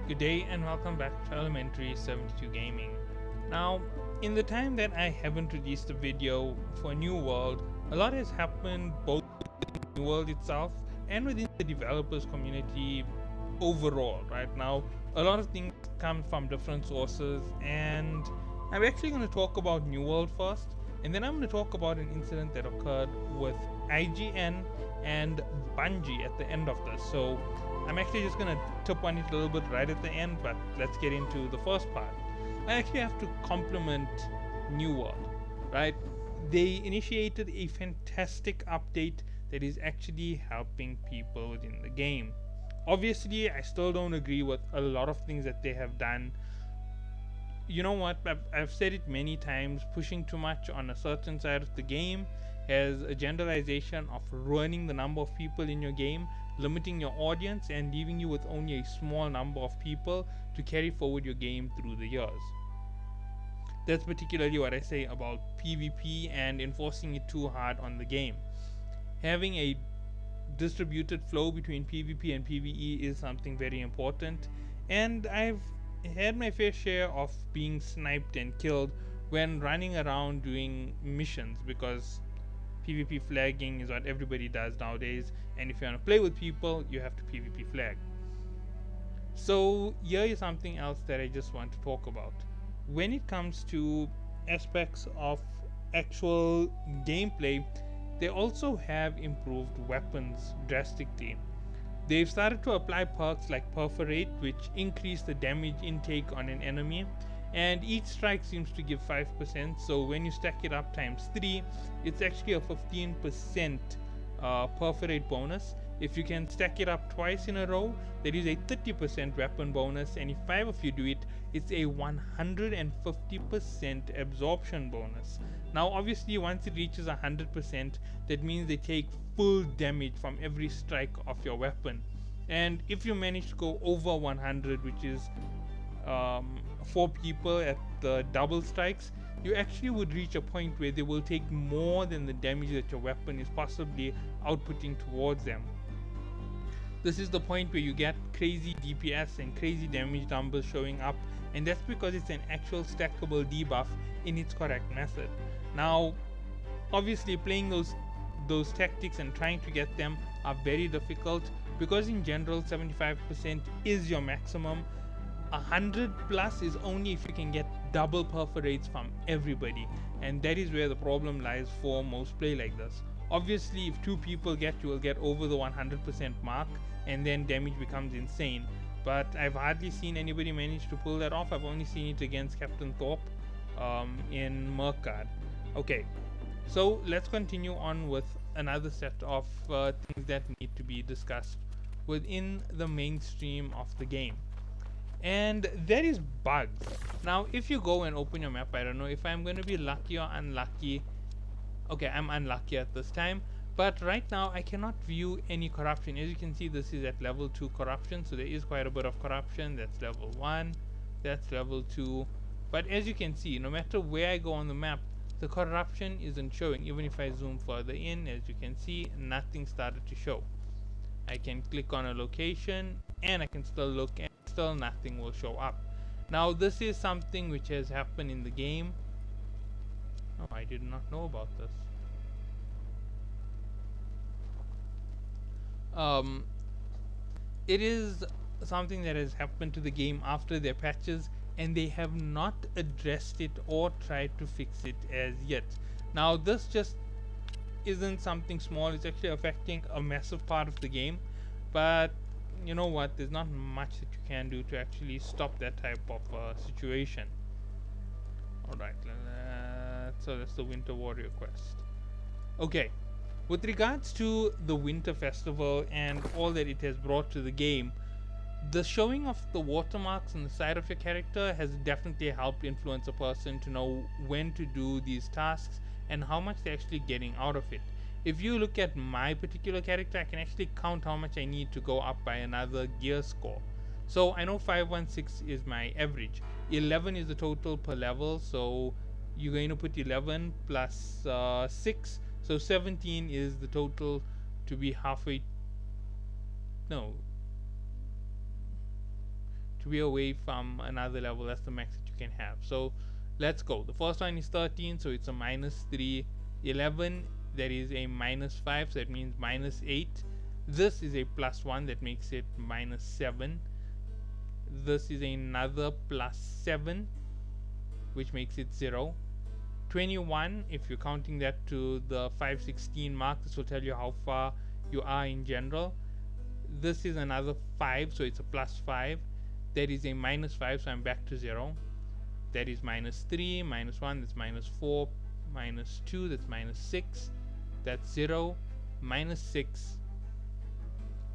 Good day and welcome back to Elementary 72 Gaming. Now, in the time that I haven't released a video for New World, a lot has happened both within New World itself and within the developers community overall. Right now, a lot of things come from different sources, and I'm actually going to talk about New World first, and then I'm going to talk about an incident that occurred with IGN and Bungie at the end of this. So I'm actually just going to tip on it a little bit right at the end, but let's get into the first part. I actually have to compliment New World, right? They initiated a fantastic update that is actually helping people within the game. Obviously, I still don't agree with a lot of things that they have done. You know what? I've said it many times, pushing too much on a certain side of the game has a generalization of ruining the number of people in your game, limiting your audience, and leaving you with only a small number of people to carry forward your game through the years. That's particularly what I say about PvP and enforcing it too hard on the game. Having a distributed flow between PvP and PvE is something very important, and I've had my fair share of being sniped and killed when running around doing missions, because PvP flagging is what everybody does nowadays, and if you want to play with people, you have to PvP flag. So here is something else that I just want to talk about. When it comes to aspects of actual gameplay, they also have improved weapons drastically. They've started to apply perks like Perforate, which increase the damage intake on an enemy, and each strike seems to give 5%, so when you stack it up times 3, it's actually a 15% Perforate bonus. If you can stack it up twice in a row, there is a 30% weapon bonus, and if 5 of you do it, it's a 150% absorption bonus. Now obviously once it reaches 100%, that means they take full damage from every strike of your weapon. And if you manage to go over 100, which is 4 people at the double strikes, you actually would reach a point where they will take more than the damage that your weapon is possibly outputting towards them. This is the point where you get crazy DPS and crazy damage numbers showing up, and that's because it's an actual stackable debuff in its correct method. Now obviously playing those tactics and trying to get them are very difficult, because in general 75% is your maximum. 100 plus is only if you can get double perforates from everybody, and that is where the problem lies for most play like this. Obviously if 2 people you will get over the 100% mark, and then damage becomes insane, but I've hardly seen anybody manage to pull that off. I've only seen it against Captain Thorpe in Mercard. Okay, so let's continue on with another set of things that need to be discussed within the mainstream of the game, and that is bugs. Now if you go and open your map, I don't know if I'm going to be lucky or unlucky. Okay, I'm unlucky at this time, but right now I cannot view any corruption. As you can see, this is at level 2 corruption, so there is quite a bit of corruption. That's level 1, that's level 2, but as you can see, no matter where I go on the map, the corruption isn't showing. Even if I zoom further in, as you can see, nothing started to show. I can click on a location and I can still look, and still nothing will show up. Now this is something which has happened in the game. Oh, I did not know about this. It is something that has happened to the game after their patches, and they have not addressed it or tried to fix it as yet. Now this just isn't something small, it's actually affecting a massive part of the game, but you know what, there's not much that you can do to actually stop that type of situation. Alright, so that's the Winter Warrior quest. Okay, with regards to the Winter Festival and all that it has brought to the game, the showing of the watermarks on the side of your character has definitely helped influence a person to know when to do these tasks and how much they're actually getting out of it. If you look at my particular character, I can actually count how much I need to go up by another gear score. So I know 516 is my average, 11 is the total per level, so you're going to put 11 plus 6, so 17 is the total to be halfway, no, to be away from another level. That's the max that you can have. So let's go. The first one is 13, so it's a -3. 11, that is a -5, so that means -8. This is a +1, that makes it -7. This is another +7, which makes it 0. 21, if you're counting that to the 516 mark, this will tell you how far you are in general. This is another 5, so it's a +5. That is a -5, so I'm back to 0. That is -3, -1, that's -4, -2, that's -6, that's 0, -6,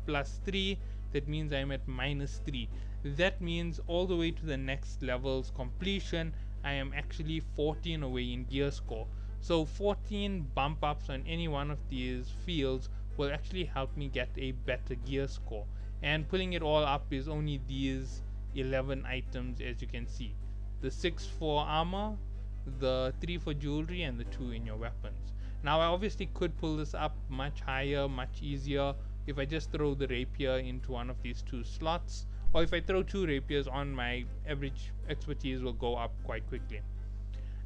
+3, that means I'm at -3. That means all the way to the next level's completion, I am actually 14 away in gear score. So 14 bump ups on any one of these fields will actually help me get a better gear score. And pulling it all up is only these 11 items, as you can see. The 6 for armor, the 3 for jewelry, and the 2 in your weapons. Now I obviously could pull this up much higher, much easier, if I just throw the rapier into one of these 2 slots, or if I throw 2 rapiers on, my average expertise will go up quite quickly.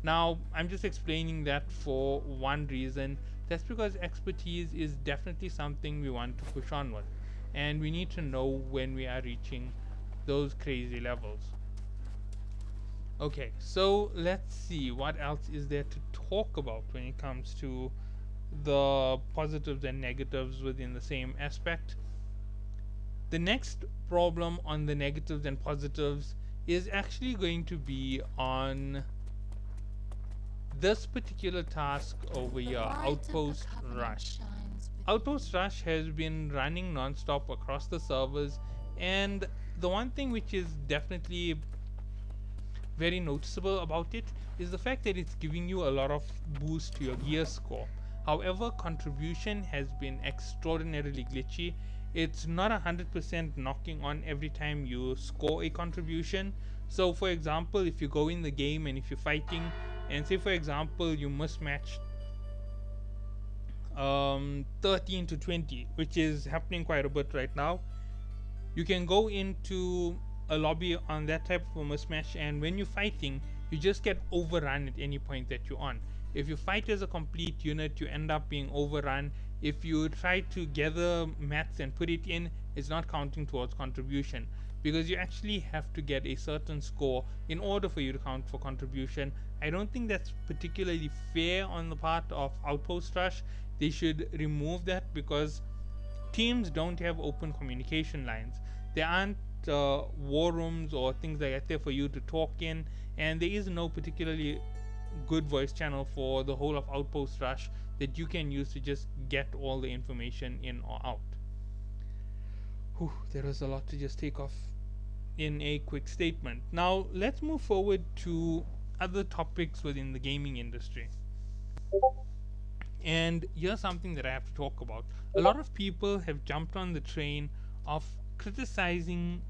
Now I'm just explaining that for one reason. That's because expertise is definitely something we want to push on with, and we need to know when we are reaching those crazy levels. Okay, so let's see what else is there to talk about when it comes to the positives and negatives within the same aspect. The next problem on the negatives and positives is actually going to be on this particular task over here, Outpost Rush. Outpost Rush has been running non-stop across the servers, and the one thing which is definitely very noticeable about it is the fact that it's giving you a lot of boost to your gear score. However, contribution has been extraordinarily glitchy. It's not 100% knocking on every time you score a contribution. So for example, if you go in the game and if you're fighting, and say for example you mismatched 13 to 20, which is happening quite a bit right now, you can go into a lobby on that type of a mismatch, and when you're fighting, you just get overrun at any point that you're on. If you fight as a complete unit, you end up being overrun. If you try to gather mats and put it in, it's not counting towards contribution, because you actually have to get a certain score in order for you to count for contribution. I don't think that's particularly fair on the part of Outpost Rush. They should remove that, because teams don't have open communication lines. There aren't war rooms or things like that there for you to talk in, and there is no particularly good voice channel for the whole of Outpost Rush that you can use to just get all the information in or out. Whew, there was a lot to just take off in a quick statement. Now let's move forward to other topics within the gaming industry. And here's something that I have to talk about. A lot of people have jumped on the train of criticizing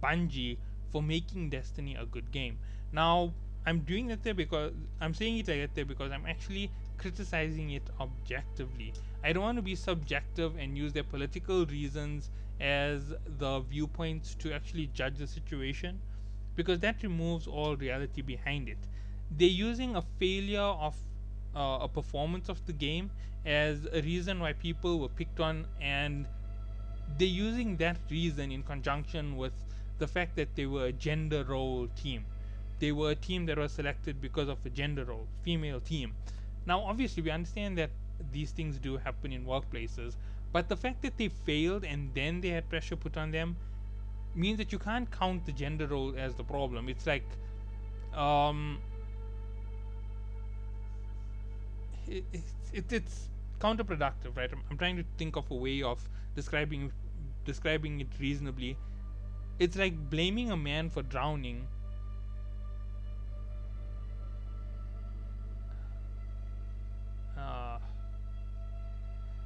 Bungie for making Destiny a good game. Now I'm doing that there because I'm saying it like that there because I'm actually criticizing it objectively. I don't want to be subjective and use their political reasons as the viewpoints to actually judge the situation, because that removes all reality behind it. They're using a failure of a performance of the game as a reason why people were picked on, and they're using that reason in conjunction with the fact that they were a gender role team. They were a team that was selected because of a gender role, female team. Now obviously we understand that these things do happen in workplaces, but the fact that they failed and then they had pressure put on them means that you can't count the gender role as the problem. It's like it's counterproductive, right? I'm trying to think of a way of describing it reasonably. It's like blaming a man for drowning.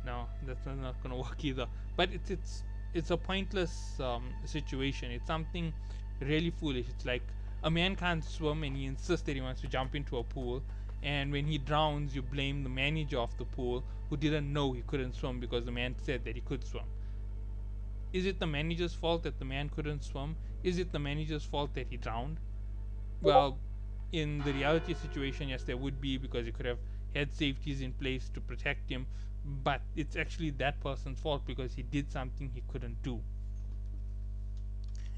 No, that's not gonna work either. But it's a pointless situation. It's something really foolish. It's like a man can't swim and he insists that he wants to jump into a pool, and when he drowns you blame the manager of the pool who didn't know he couldn't swim because the man said that he could swim. Is it the manager's fault that the man couldn't swim? Is it the manager's fault that he drowned? Well, in the reality situation, yes, there would be, because he could have had safeties in place to protect him, but it's actually that person's fault because he did something he couldn't do.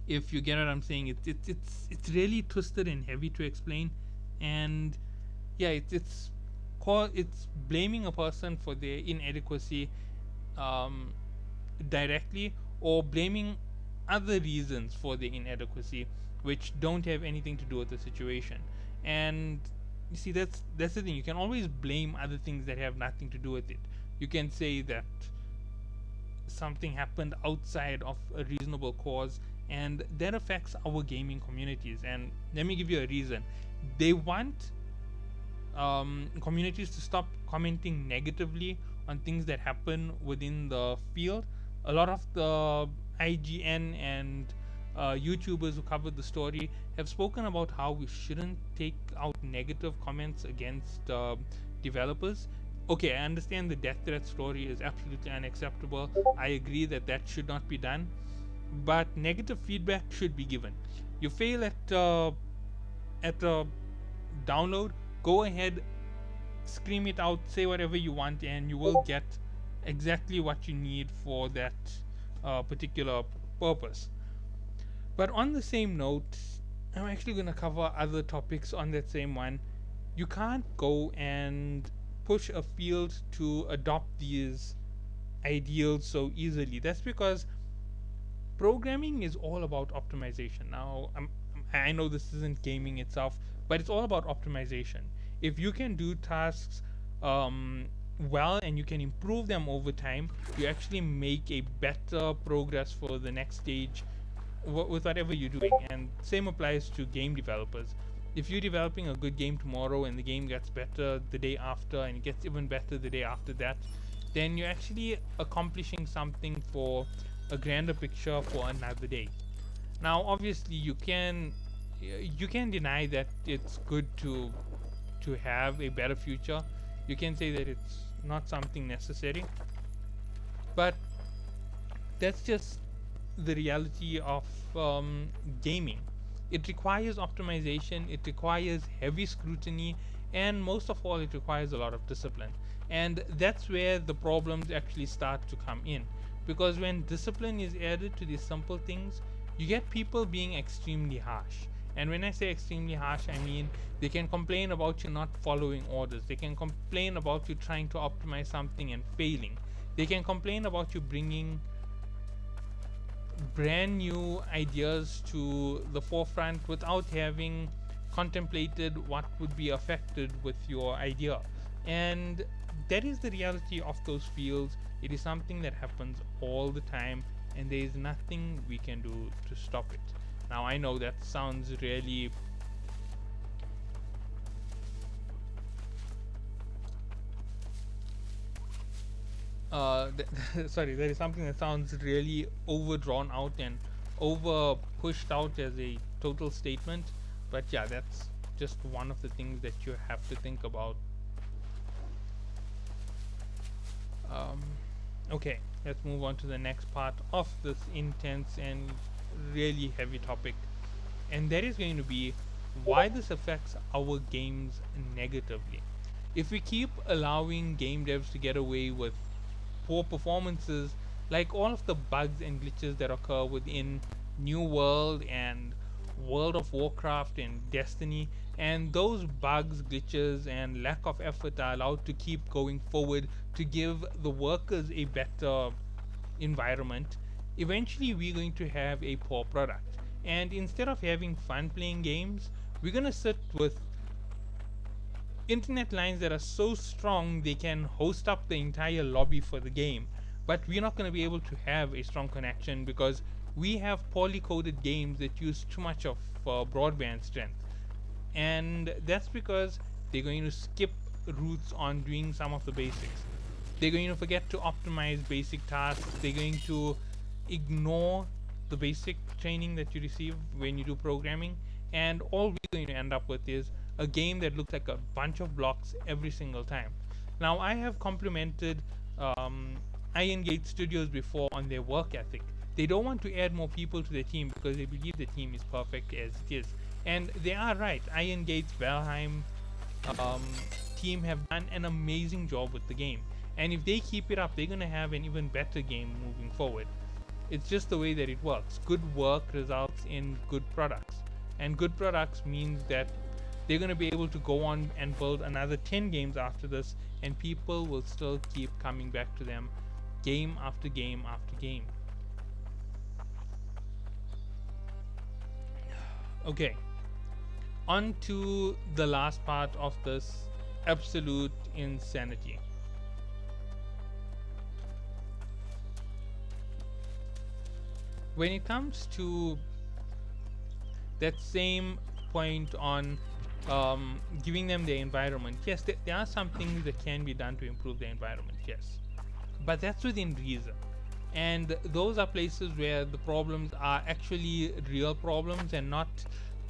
If you get what I'm saying, it's really twisted and heavy to explain, and yeah, it's blaming a person for their inadequacy um, directly, or blaming other reasons for their inadequacy which don't have anything to do with the situation. And you see, that's the thing. You can always blame other things that have nothing to do with it. You can say that something happened outside of a reasonable cause, and that affects our gaming communities. And let me give you a reason. They want communities to stop commenting negatively on things that happen within the field. A lot of the IGN and YouTubers who covered the story have spoken about how we shouldn't take out negative comments against developers. Okay, I understand the death threat story is absolutely unacceptable. I agree that that should not be done, but negative feedback should be given. You fail at a download, go ahead, scream it out, say whatever you want, and you will get exactly what you need for that particular purpose. But on the same note, I'm actually going to cover other topics on that same one. You can't go and push a field to adopt these ideals so easily. That's because programming is all about optimization. Now, I know this isn't gaming itself, but it's all about optimization. If you can do tasks well and you can improve them over time, you actually make a better progress for the next stage with whatever you're doing. And same applies to game developers. If you're developing a good game tomorrow and the game gets better the day after and it gets even better the day after that, then you're actually accomplishing something for a grander picture for another day. Now, obviously, you can deny that it's good to have a better future. You can say that it's not something necessary, but that's just the reality of gaming. It requires optimization, it requires heavy scrutiny, and most of all, it requires a lot of discipline. And that's where the problems actually start to come in, because when discipline is added to these simple things, you get people being extremely harsh. And when I say extremely harsh, I mean they can complain about you not following orders. They can complain about you trying to optimize something and failing. They can complain about you bringing brand new ideas to the forefront without having contemplated what would be affected with your idea. And that is the reality of those fields. It is something that happens all the time, and there is nothing we can do to stop it. Now, I know that sounds really sorry, that is something that sounds really overdrawn out and over pushed out as a total statement. But yeah, that's just one of the things that you have to think about. Okay, let's move on to the next part of this intense and really heavy topic, and that is going to be why this affects our games negatively. If we keep allowing game devs to get away with poor performances, like all of the bugs and glitches that occur within New World and World of Warcraft and Destiny, and those bugs, glitches, and lack of effort are allowed to keep going forward to give the workers a better environment, eventually we're going to have a poor product. And instead of having fun playing games, we're going to sit with internet lines that are so strong they can host up the entire lobby for the game, but we're not going to be able to have a strong connection because we have poorly coded games that use too much of broadband strength. And that's because they're going to skip routes on doing some of the basics. They're going to forget to optimize basic tasks. They're going to ignore the basic training that you receive when you do programming, and all we're going to end up with is a game that looks like a bunch of blocks every single time. Now, I have complimented Iron Gate Studios before on their work ethic. They don't want to add more people to the team because they believe the team is perfect as it is. And they are right. Iron Gates, Valheim um, team have done an amazing job with the game. And if they keep it up, they're going to have an even better game moving forward. It's just the way that it works. Good work results in good products. And good products means that they're going to be able to go on and build another 10 games after this, and people will still keep coming back to them game after game after game. Okay, on to the last part of this absolute insanity. When it comes to that same point on giving them the environment, yes, there are some things that can be done to improve the environment, yes, but that's within reason. And those are places where the problems are actually real problems and not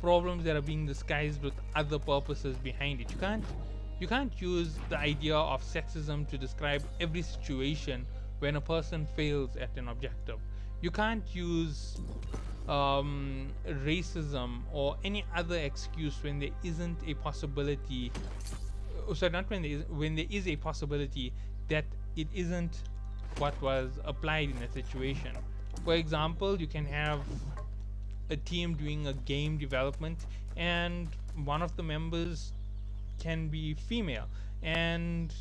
problems that are being disguised with other purposes behind it. You can't use the idea of sexism to describe every situation when a person fails at an objective. You can't use racism or any other excuse when there isn't a possibility. Sorry, not when there is a possibility that it isn't what was applied in a situation. For example, you can have a team doing a game development and one of the members can be female and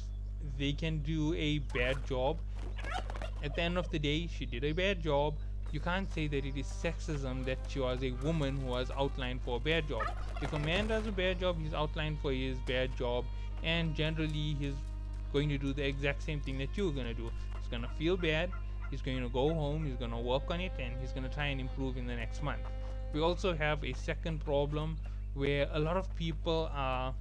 they can do a bad job. At the end of the day, she did a bad job. You can't say that it is sexism that she was a woman who was outlined for a bad job. If a man does a bad job, he's outlined for his bad job, and generally he's going to do the exact same thing that you're going to do. He's going to feel bad, he's going to go home, he's going to work on it, and he's going to try and improve in the next month. We also have a second problem where a lot of people are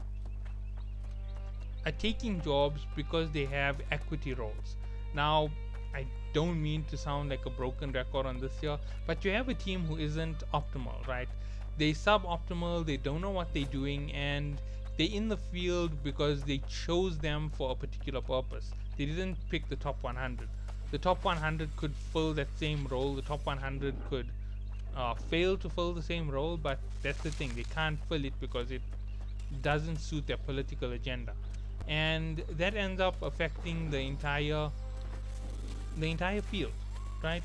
taking jobs because they have equity roles. Now, I don't mean to sound like a broken record on this here, but you have a team who isn't optimal, right? They suboptimal, they don't know what they're doing, and they're in the field because they chose them for a particular purpose. They didn't pick the top 100. The top 100 could fill that same role. The top 100 could fail to fill the same role, but that's the thing. They can't fill it because it doesn't suit their political agenda. And that ends up affecting the entire field, right?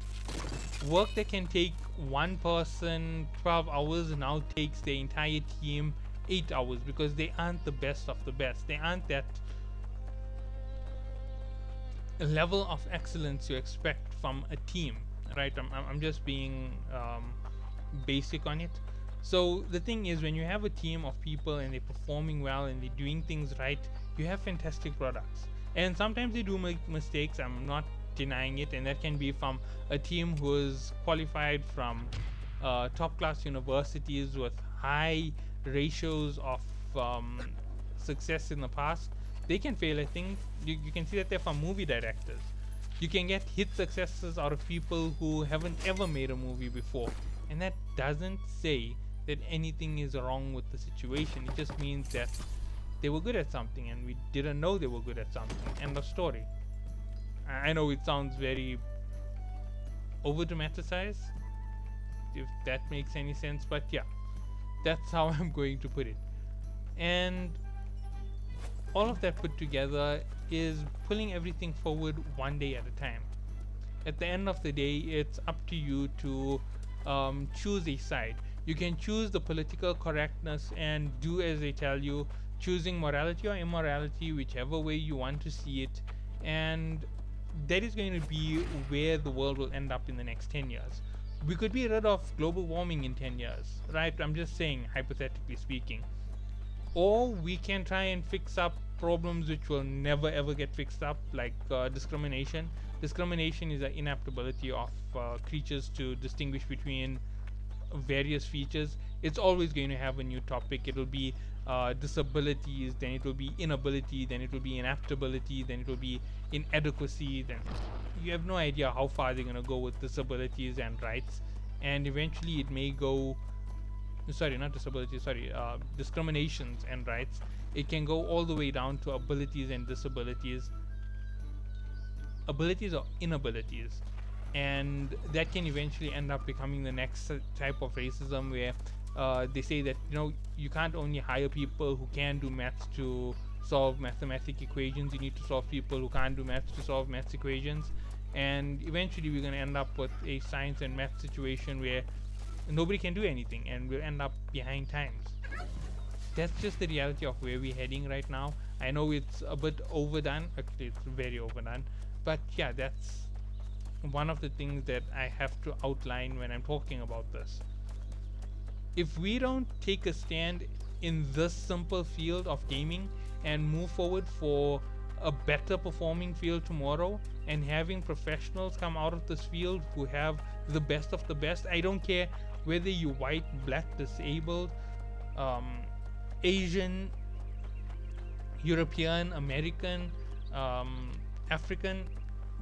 Work that can take one person 12 hours now takes the entire team 8 hours because they aren't the best of the best. They aren't that level of excellence you expect from a team, right? I'm just being basic on it. So the thing is, when you have a team of people and they're performing well and they're doing things right, you have fantastic products. And sometimes they do make mistakes, I'm not denying it, and that can be from a team who is qualified from top class universities with high ratios of success in the past. They can fail. I think you can see that they're from movie directors. You can get hit successes out of people who haven't ever made a movie before, and that doesn't say that anything is wrong with the situation. It just means that they were good at something and we didn't know they were good at something. End of story. I know it sounds very over dramatized, if that makes any sense, but yeah, that's how I'm going to put it. And all of that put together is pulling everything forward one day at a time. At the end of the day, it's up to you to choose a side. You can choose the political correctness and do as they tell you, choosing morality or immorality, whichever way you want to see it, and that is going to be where the world will end up in the next 10 years. We could be rid of global warming in 10 years, right? I'm just saying, hypothetically speaking. Or we can try and fix up problems which will never ever get fixed up, like discrimination. Discrimination is an inaptability of creatures to distinguish between various features. It's always going to have a new topic. It will be disabilities, then it will be inability, then it will be inaptability, then it will be inadequacy. Then you have no idea how far they're going to go with disabilities and rights, and eventually it may go discriminations and rights. It can go all the way down to abilities and disabilities, abilities or inabilities. and that can eventually end up becoming the next type of racism where they say that you can't only hire people who can do maths to solve mathematical equations. You need to solve people who can't do maths to solve maths equations, and eventually we're going to end up with a science and math situation where nobody can do anything and we'll end up behind times. That's just the reality of where we're heading right now. I know it's a bit overdone, actually it's very overdone, but yeah, that's one of the things that I have to outline when I'm talking about this. If we don't take a stand in this simple field of gaming and move forward for a better performing field tomorrow, and having professionals come out of this field who have the best of the best, I don't care whether you're white, black, disabled, Asian, European, American, African,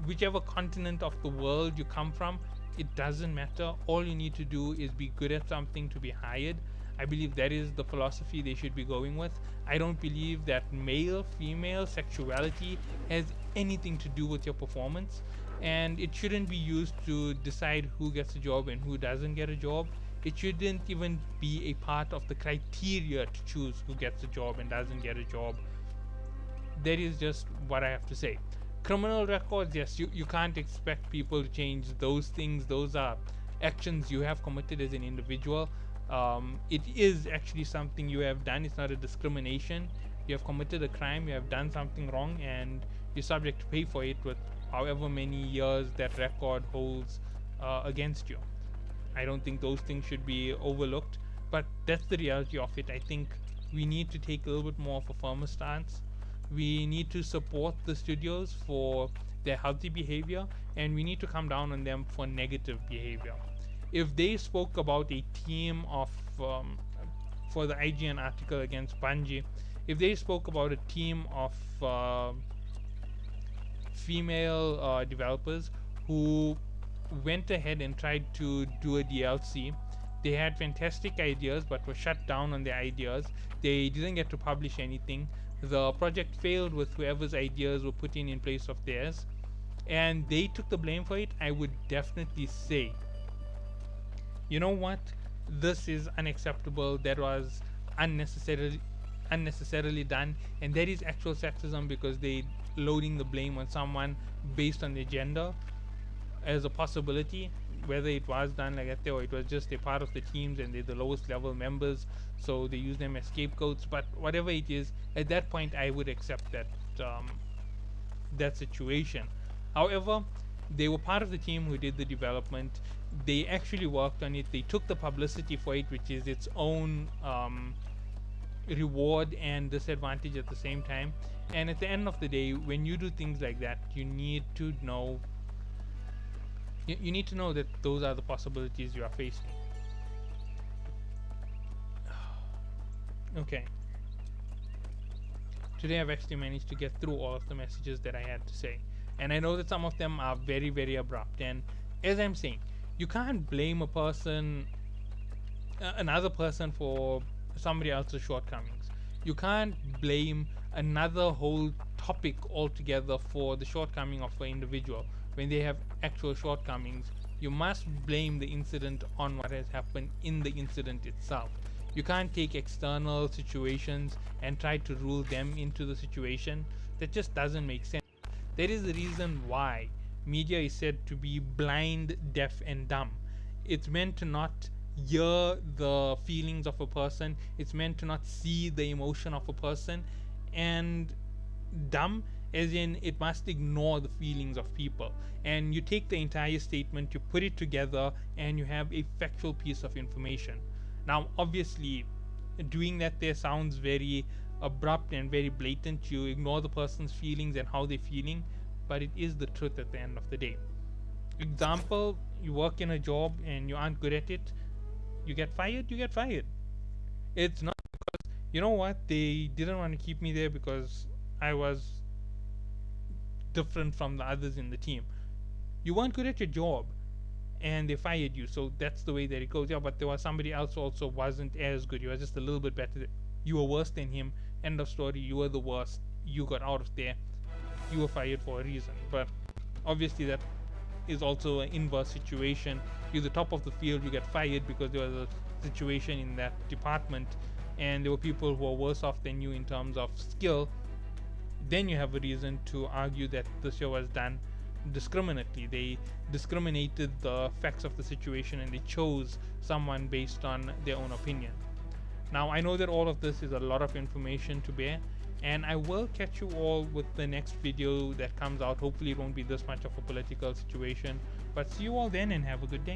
whichever continent of the world you come from, it doesn't matter. All you need to do is be good at something to be hired. I believe that is the philosophy they should be going with. I don't believe that male, female, sexuality has anything to do with your performance, and it shouldn't be used to decide who gets a job and who doesn't get a job. It shouldn't even be a part of the criteria to choose who gets a job and doesn't get a job. That is just what I have to say. Criminal records, yes, you can't expect people to change those things. Those are actions you have committed as an individual. It is actually something you have done. It's not a discrimination. You have committed a crime, you have done something wrong, and you're subject to pay for it with however many years that record holds against you. I don't think those things should be overlooked, but that's the reality of it. I think we need to take a little bit more of a firmer stance. We need to support the studios for their healthy behavior, and we need to come down on them for negative behavior. If they spoke about a team of, for the IGN article against Bungie, if they spoke about a team of female developers who went ahead and tried to do a DLC, they had fantastic ideas but were shut down on their ideas. They didn't get to publish anything. The project failed with whoever's ideas were put in place of theirs, and they took the blame for it. I would definitely say, you know what, this is unacceptable. That was unnecessarily done, and that is actual sexism, because they loading the blame on someone based on their gender as a possibility, whether it was done like that or it was just a part of the teams and they're the lowest level members, so they use them as scapegoats. But whatever it is, at that point I would accept that that situation. However, they were part of the team who did the development. They actually worked on it. They took the publicity for it, which is its own reward and disadvantage at the same time. And at the end of the day, when you do things like that, you need to know you need to know that those are the possibilities you are facing. Okay. Today I've actually managed to get through all of the messages that I had to say. And I know that some of them are very, very abrupt. And as I'm saying, you can't blame a person, another person, for somebody else's shortcomings. You can't blame another whole topic altogether for the shortcoming of an individual when they have actual shortcomings. You must blame the incident on what has happened in the incident itself. You can't take external situations and try to rule them into the situation. That just doesn't make sense. That is the reason why media is said to be blind, deaf, and dumb. It's meant to not hear the feelings of a person. It's meant to not see the emotion of a person. And dumb as in it must ignore the feelings of people. And you take the entire statement, you put it together, and you have a factual piece of information. Now, obviously, doing that there sounds very abrupt and very blatant. You ignore the person's feelings and how they're feeling, but it is the truth at the end of the day. Example, you work in a job and you aren't good at it, you get fired. It's not because, you know what, they didn't want to keep me there because I was different from the others in the team. You weren't good at your job and they fired you, so that's the way that it goes. Yeah, but there was somebody else who also wasn't as good. You were just a little bit better. You were worse than him. End of story. You were the worst. You got out of there. You were fired for a reason. But obviously that is also an inverse situation. You're the top of the field, you get fired because there was a situation in that department and there were people who are worse off than you in terms of skill. Then you have a reason to argue that this year was done discriminately. They discriminated the facts of the situation and they chose someone based on their own opinion. Now, I know that all of this is a lot of information to bear, and I will catch you all with the next video that comes out. Hopefully it won't be this much of a political situation, but see you all then and have a good day.